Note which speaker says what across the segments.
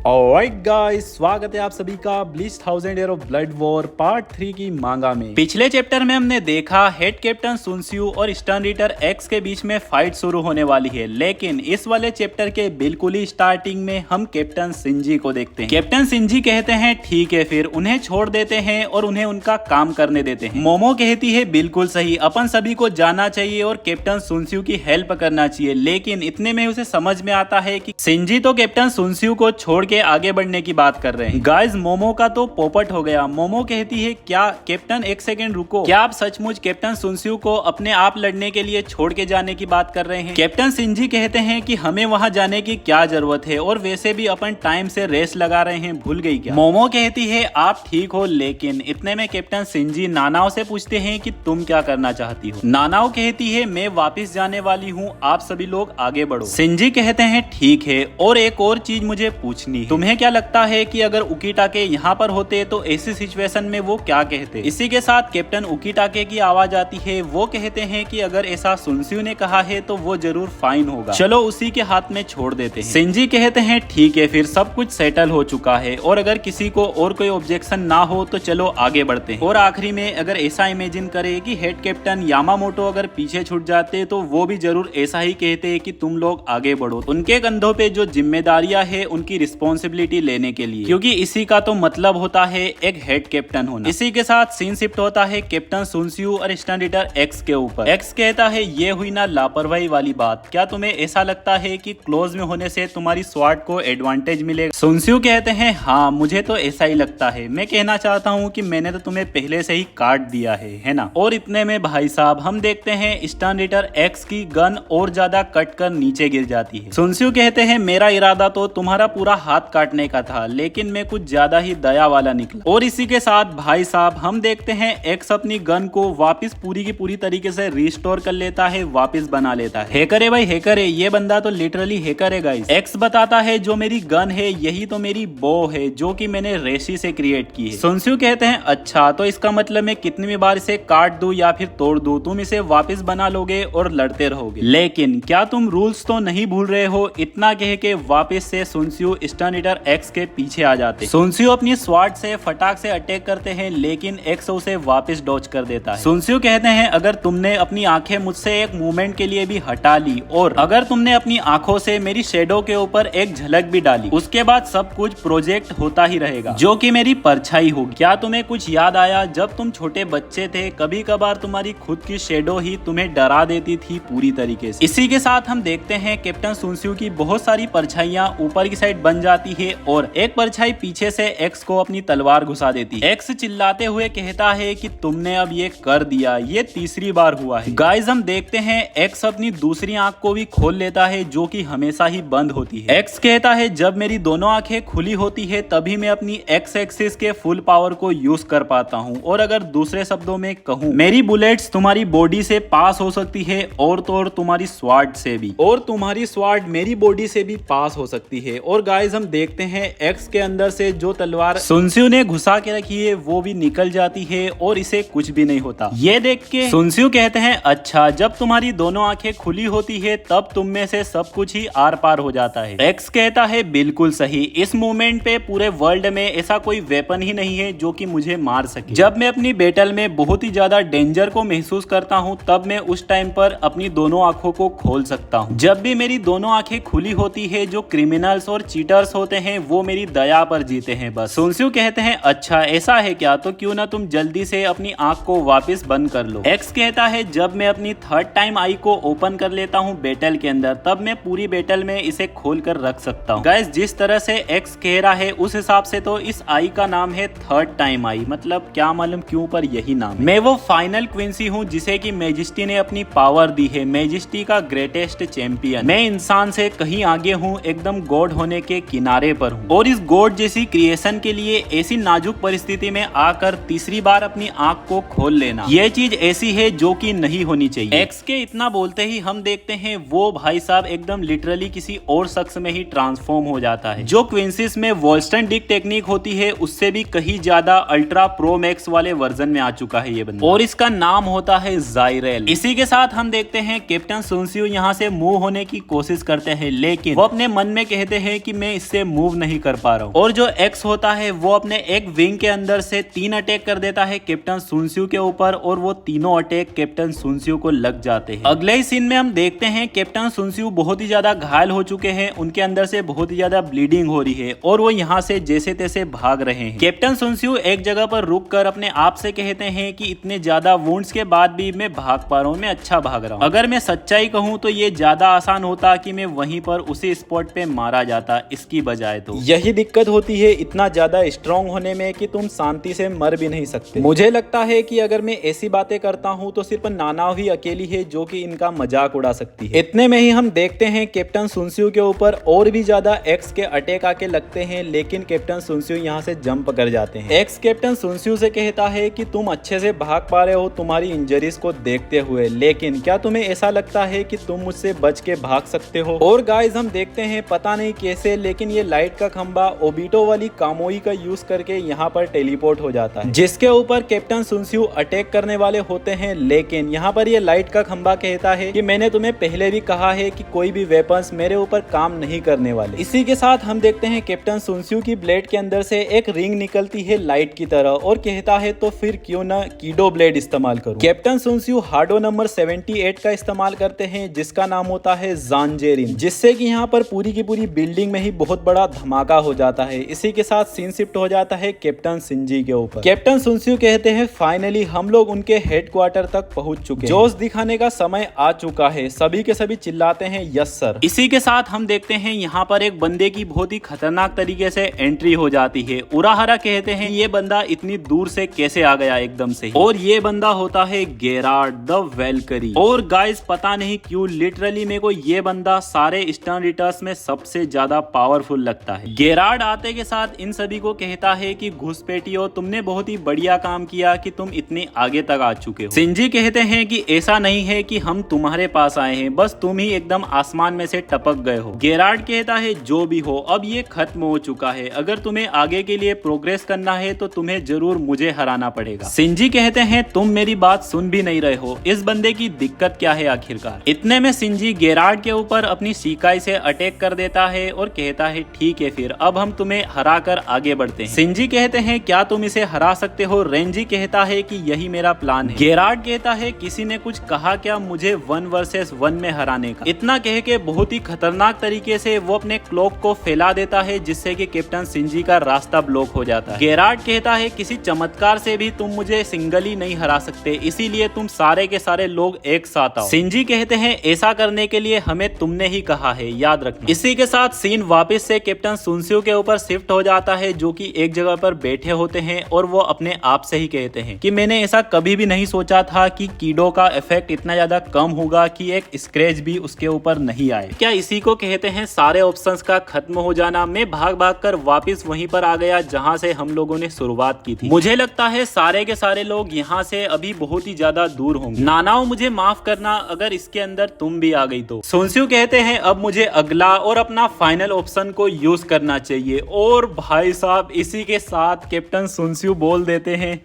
Speaker 1: Alright guys, स्वागत है आप सभी का bleach 1000 year of blood war part 3 की मांगा में। पिछले चैप्टर में हमने देखा हेड कैप्टन सुन त्सू और स्टर्न रीडर एक्स के बीच में फाइट शुरू होने वाली है, लेकिन इस वाले चैप्टर के बिल्कुल ही स्टार्टिंग में हम कैप्टन शिनजी को देखते हैं। कैप्टन शिनजी कहते हैं ठीक है, फिर उन्हें छोड़ देते हैं और उन्हें उनका काम करने देते हैं। मोमो कहती है बिल्कुल सही, अपन सभी को जाना चाहिए और कैप्टन सुन त्सू की हेल्प करना चाहिए, लेकिन इतने में उसे समझ में आता है कि शिनजी तो कैप्टन सुन त्सू को छोड़ के आगे बढ़ने की बात कर रहे हैं। गाइस, मोमो का तो पोपट हो गया। मोमो कहती है क्या कैप्टन एक सेकंड रुको, क्या आप सचमुच कैप्टन सुन त्सू को अपने आप लड़ने के लिए छोड़ के जाने की बात कर रहे हैं? कैप्टन शिनजी कहते हैं कि हमें वहां जाने की क्या जरूरत है, और वैसे भी अपन टाइम से रेस लगा रहे हैं, भूल गई क्या? मोमो कहती है आप ठीक हो, लेकिन इतने में कैप्टन शिनजी नानाओ से पूछते हैं कि तुम क्या करना चाहती हो? नानाओ कहती है मैं वापिस जाने वाली हूँ, आप सभी लोग आगे बढ़ो। शिनजी कहते हैं ठीक है, और एक और चीज मुझे पूछनी, तुम्हें क्या लगता है कि अगर उकीटाके यहाँ पर होते तो ऐसी सिचुएशन में वो क्या कहते? इसी के साथ कैप्टन उकीटाके की आवाज आती है। वो कहते हैं कि अगर ऐसा सुन त्सू ने कहा है तो वो जरूर फाइन होगा, चलो उसी के हाथ में छोड़ देते हैं। शिनजी कहते हैं ठीक है, फिर सब कुछ सेटल हो चुका है, और अगर किसी को और कोई ऑब्जेक्शन ना हो तो चलो आगे बढ़ते हैं। और आखिरी में अगर ऐसा इमेजिन करे कि हेड कैप्टन यामामोटो अगर पीछे छूट जाते तो वो भी जरूर ऐसा ही कहते कि तुम लोग आगे बढ़ो। उनके कंधों पे जो जिम्मेदारियां है उनकी रिस्पॉन्सिबिलिटी लेने के लिए, क्योंकि इसी का तो मतलब होता है एक हेड कैप्टन होना। इसी के साथ सीन शिफ्ट होता है कैप्टन सुन त्सू और स्टर्न रीडर एक्स के ऊपर। एक्स कहता है ये हुई ना लापरवाही वाली बात, क्या तुम्हें ऐसा लगता है कि क्लोज में होने से तुम्हारी स्वॉर्ड को एडवांटेज मिलेगा? सुन त्सू कहते हैं हाँ मुझे तो ऐसा ही लगता है, मैं कहना चाहता हूँ कि मैंने तो तुम्हें पहले से ही काट दिया है ना? और इतने में भाई साहब हम देखते हैं स्टर्न रीडर एक्स की गन और ज्यादा कट कर नीचे गिर जाती है। सुन त्सू कहते हैं मेरा इरादा तो तुम्हारा पूरा हाथ काटने का था, लेकिन मैं कुछ ज्यादा ही दया वाला निकला। और इसी के साथ भाई साहब हम देखते हैं एक्स अपनी गन को वापस पूरी की पूरी तरीके से रिस्टोर कर लेता है, वापस बना लेता है। हैकर है भाई, हैकर है, ये बंदा तो लिटरली हैकर है गाइस। एक्स बताता है जो मेरी गन है यही तो मेरी बो है, जो कि मैंने रेसी से क्रिएट की है। सुन त्सू कहते हैं अच्छा, तो इसका मतलब मैं कितनी भी बार इसे काट दूं या फिर तोड़ दूं, तुम इसे वापस बना लोगे और लड़ते रहोगे, लेकिन क्या तुम रूल्स तो नहीं भूल रहे हो? इतना कह के वापस से सुन त्सू स्टर्न रीडर एक्स के पीछे आ जाते। सुन त्सू अपनी स्वॉर्ड से फटाक से अटैक करते हैं, लेकिन एक्स उसे वापस डॉज कर देता है। सुन त्सू कहते हैं अगर तुमने अपनी आंखें मुझसे एक मूवमेंट के लिए भी हटा ली, और अगर तुमने अपनी आंखों से मेरी शेडो के ऊपर एक झलक भी डाली, उसके बाद सब कुछ प्रोजेक्ट होता ही रहेगा, जो कि मेरी परछाई होगी। क्या तुम्हें कुछ याद आया जब तुम छोटे बच्चे थे, कभी कभार तुम्हारी खुद की शेडो ही तुम्हें डरा देती थी पूरी तरीके से? इसी के साथ हम देखते हैं कैप्टन सुन त्सू की बहुत सारी परछाइयां ऊपर की साइड बन जाती है, और एक परछाई पीछे से एक्स को अपनी तलवार घुसा देती है। एक्स चिल्लाते हुए कहता है कि तुमने अब ये कर दिया, ये तीसरी बार हुआ है। गाइस हम देखते हैं एक्स अपनी दूसरी आंख को भी खोल लेता है, जो कि हमेशा ही बंद होती है। एक्स कहता है जब मेरी दोनों आंखें खुली होती है तभी मैं अपनी एक्स एक्सिस के फुल पावर को यूज कर पाता हूँ, और अगर दूसरे शब्दों में कहूँ, मेरी बुलेट्स तुम्हारी बॉडी से पास हो सकती है, और तो और तुम्हारी स्वॉर्ड से भी, और तुम्हारी स्वॉर्ड मेरी बॉडी से भी पास हो सकती है। और गाइस हम देखते हैं एक्स के अंदर से जो तलवार सुन त्सू ने घुसा के रखी है वो भी निकल जाती है, और इसे कुछ भी नहीं होता। ये देख के सुन त्सू कहते हैं अच्छा, जब तुम्हारी दोनों आंखें खुली होती है तब तुम में से सब कुछ ही आर पार हो जाता है। एक्स कहता है बिल्कुल सही, इस मूवमेंट पे पूरे वर्ल्ड में ऐसा कोई वेपन ही नहीं है जो कि मुझे मार सके। जब मैं अपनी बैटल में बहुत ही ज्यादा डेंजर को महसूस करता हूँ तब मैं उस टाइम पर अपनी दोनों आंखों को खोल सकता हूँ। जब भी मेरी दोनों आंखें खुली होती है, जो क्रिमिनल्स और चीटर्स होते हैं वो मेरी दया पर जीते हैं बस। सुन त्सू कहते हैं अच्छा ऐसा है क्या, तो क्यों ना तुम जल्दी से अपनी आंख को वापस बंद कर लो। एक्स कहता है जब मैं अपनी थर्ड टाइम आई को ओपन कर लेता हूँ बैटल के अंदर, तब मैं पूरी बैटल में इसे खोल कर रख सकता हूँ। गाइस जिस तरह से एक्स कह रहा है उस हिसाब से तो इस आई का नाम है थर्ड टाइम आई, मतलब क्या मालूम क्यों पर यही नाम है। मैं वो फाइनल क्वींसी हूँ जिसे की मैजेस्टी ने अपनी पावर दी है, मैजेस्टी का ग्रेटेस्ट चैंपियन। मैं इंसान से कहीं आगे हूँ, एकदम गॉड होने के किनारे पर हूँ, और इस गॉड जैसी क्रिएशन के लिए ऐसी नाजुक परिस्थिति में आकर तीसरी बार अपनी आंख को खोल लेना, ये चीज ऐसी है जो कि नहीं होनी चाहिए। एक्स के इतना बोलते ही हम देखते हैं वो भाई साहब एकदम लिटरली किसी और शख्स में ही ट्रांसफॉर्म हो जाता है। जो क्विंसिस में वॉल्स्टन डिक टेक्निक होती है उससे भी कहीं ज्यादा अल्ट्रा प्रो मैक्स वाले वर्जन में आ चुका है ये बंदा, और इसका नाम होता है जाइरेल। इसी के साथ हम देखते हैं कैप्टन सुन त्सू यहाँ से मूव होने की कोशिश करते हैं, लेकिन वो अपने मन में कहते हैं कि मैं इससे से मूव नहीं कर पा रहा हूँ। और जो एक्स होता है वो अपने एक विंग के अंदर से 3 अटैक कर देता है कैप्टन सुनस्यू के ऊपर और वो तीनों अटैक कैप्टन सुनस्यू को लग जाते हैं। अगले ही सीन में हम देखते हैं कैप्टन सुनस्यू बहुत ही ज्यादा घायल हो चुके हैं, उनके अंदर से बहुत ही ज्यादा ब्लीडिंग हो रही है और वो यहाँ से जैसे तैसे भाग रहे हैं। कैप्टन सुनस्यू एक जगह पर रुक कर अपने आप से कहते हैं कि इतने ज्यादा वुंड्स के बाद भी मैं भाग पा रहा हूँ, मैं अच्छा भाग रहा हूँ। अगर मैं सच्चाई कहूँ तो ये ज्यादा आसान होता कि मैं वहीं पर उसी स्पॉट पे मारा जाता इसकी बजाय। तो यही दिक्कत होती है इतना ज्यादा स्ट्रॉन्ग होने में कि तुम शांति से मर भी नहीं सकते। मुझे लगता है कि अगर मैं ऐसी बातें करता हूँ तो सिर्फ नानाव ही अकेली है जो कि इनका मजाक उड़ा सकती है। इतने में ही हम देखते हैं कैप्टन सुनस्यू के ऊपर और भी ज्यादा एक्स के अटैक आके लगते हैं, लेकिन कैप्टन सुनस्यू यहाँ से जंप कर जाते हैं। एक्स कैप्टन सुनस्यू से कहता है कि तुम अच्छे से भाग पा रहे हो तुम्हारी इंजरीज को देखते हुए, लेकिन क्या तुम्हें ऐसा लगता है कि तुम मुझसे बच के भाग सकते हो? और गाइस हम देखते हैं पता नहीं कैसे लेकिन ये लाइट का खंबा ओबिटो वाली कामोई का यूज करके यहाँ पर टेलीपोर्ट हो जाता है, जिसके ऊपर कैप्टन सुनस्यू अटैक करने वाले होते हैं। लेकिन यहाँ पर ये लाइट का खंबा कहता है कि मैंने तुम्हें पहले भी कहा है कि कोई भी वेपन्स मेरे ऊपर काम नहीं करने वाले। इसी के साथ हम देखते हैं कैप्टन सुनस्यू की ब्लेड के अंदर से एक रिंग निकलती है लाइट की तरह और कहता है तो फिर क्यों ना कीडो ब्लेड इस्तेमाल करूं। कैप्टन सुनस्यू हार्डो नंबर 78 का इस्तेमाल करते हैं जिसका नाम होता है ज़ांजेरिन, जिससे कि यहाँ पर पूरी की पूरी बिल्डिंग में ही बहुत बड़ा धमाका हो जाता है। इसी के साथ सीन शिफ्ट हो जाता है कैप्टन शिंजी के ऊपर। कैप्टन सुनस्यू कहते हैं फाइनली हम लोग उनके हेडक्वार्टर तक पहुंच चुके हैं, जोश दिखाने का समय आ चुका है। सभी के सभी चिल्लाते हैं यस सर। इसी के साथ हम देखते हैं यहाँ पर एक बंदे की बहुत ही खतरनाक तरीके से एंट्री हो जाती है। उराहरा कहते हैं ये बंदा इतनी दूर से कैसे आ गया एकदम से, और ये बंदा होता है गेरार्ड द वेलकरी। और गाइस पता नहीं क्यों लिटरली मेरे को ये बंदा सारे स्टर्न रिटर्स में सबसे ज्यादा पावरफुल लगता है। गेरार्ड आते के साथ इन सभी को कहता है कि घुसपैठियों तुमने बहुत ही बढ़िया काम किया कि तुम इतने आगे तक आ चुके हो। शिंजी कहते हैं कि ऐसा नहीं है कि हम तुम्हारे पास आए हैं, बस तुम ही एकदम आसमान में से टपक गए हो। गेरार्ड कहता है जो भी हो अब ये खत्म हो चुका है, अगर तुम्हें आगे के लिए प्रोग्रेस करना है तो तुम्हें जरूर मुझे हराना पड़ेगा। शिंजी कहते हैं तुम मेरी बात सुन भी नहीं रहे हो, इस बंदे की दिक्कत क्या है आखिरकार। इतने में शिंजी गेरार्ड के ऊपर अपनी शिकाई से अटैक कर देता है और कहता है ठीक है फिर अब हम तुम्हें हरा कर आगे बढ़ते हैं। शिंजी कहते हैं क्या तुम इसे हरा सकते हो? रेंजी कहता है कि यही मेरा प्लान है। गेरार्ड कहता है किसी ने कुछ कहा क्या मुझे 1 वर्सेस 1 में हराने का? इतना कह के बहुत ही खतरनाक तरीके से वो अपने क्लॉक को फैला देता है जिससे कि कैप्टन शिंजी का रास्ता ब्लॉक हो जाता है। गेरार्ड कहता है किसी चमत्कार से भी तुम मुझे सिंगली नहीं हरा सकते, इसीलिए तुम सारे के सारे लोग एक साथ आओ। शिंजी कहते हैं ऐसा करने के लिए हमें तुमने ही कहा है, याद रखना। इसी के साथ सीन वापस से कैप्टन सुनस्यू के ऊपर शिफ्ट हो जाता है जो कि एक जगह पर बैठे होते हैं और वो अपने आप से ही कहते हैं कि मैंने ऐसा कभी भी नहीं सोचा था कि कीडो का इफेक्ट इतना ज्यादा कम होगा कि एक स्क्रैच भी उसके ऊपर नहीं आए। क्या इसी को कहते हैं सारे ऑप्शंस का खत्म हो जाना। मैं भाग भाग कर वापस वहीं पर आ गया जहां से हम लोगों ने शुरुआत की थी। मुझे लगता है सारे के सारे लोग यहाँ से अभी बहुत ही ज्यादा दूर होंगे। नानाओ मुझे माफ करना अगर इसके अंदर तुम भी आ गई तो। सुनस्यू कहते हैं अब मुझे अगला और अपना फाइनल ऑप्शन को यूज करना चाहिए, और भाई साहब इसी के साथ कैप्टन सुनस्यू बोल देते हैं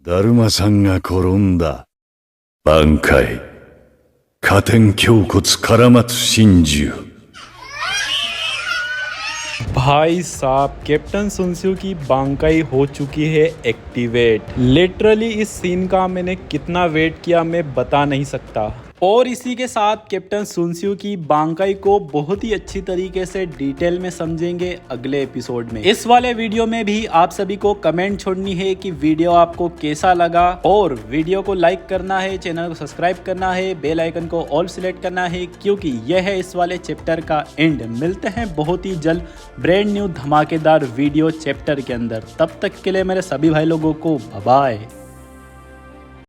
Speaker 2: दारुमा-सानが転んだ挽回加点胸骨から松真珠।
Speaker 1: भाई साहब कैप्टन सुनस्यू की बांकाई हो चुकी है एक्टिवेट। लिटरली इस सीन का मैंने कितना वेट किया मैं बता नहीं सकता। और इसी के साथ कैप्टन सुनस्यू की बांकाई को बहुत ही अच्छी तरीके से डिटेल में समझेंगे अगले एपिसोड में। इस वाले वीडियो में भी आप सभी को कमेंट छोड़नी है कि वीडियो आपको कैसा लगा, और वीडियो को लाइक करना है, चैनल को सब्सक्राइब करना है, बेल आइकन को ऑल सिलेक्ट करना है, क्योंकि यह है इस वाले चैप्टर का एंड। मिलते हैं बहुत ही जल्द ब्रांड न्यू धमाकेदार वीडियो चैप्टर के अंदर। तब तक के लिए मेरे सभी भाई लोगों को बाय बाय।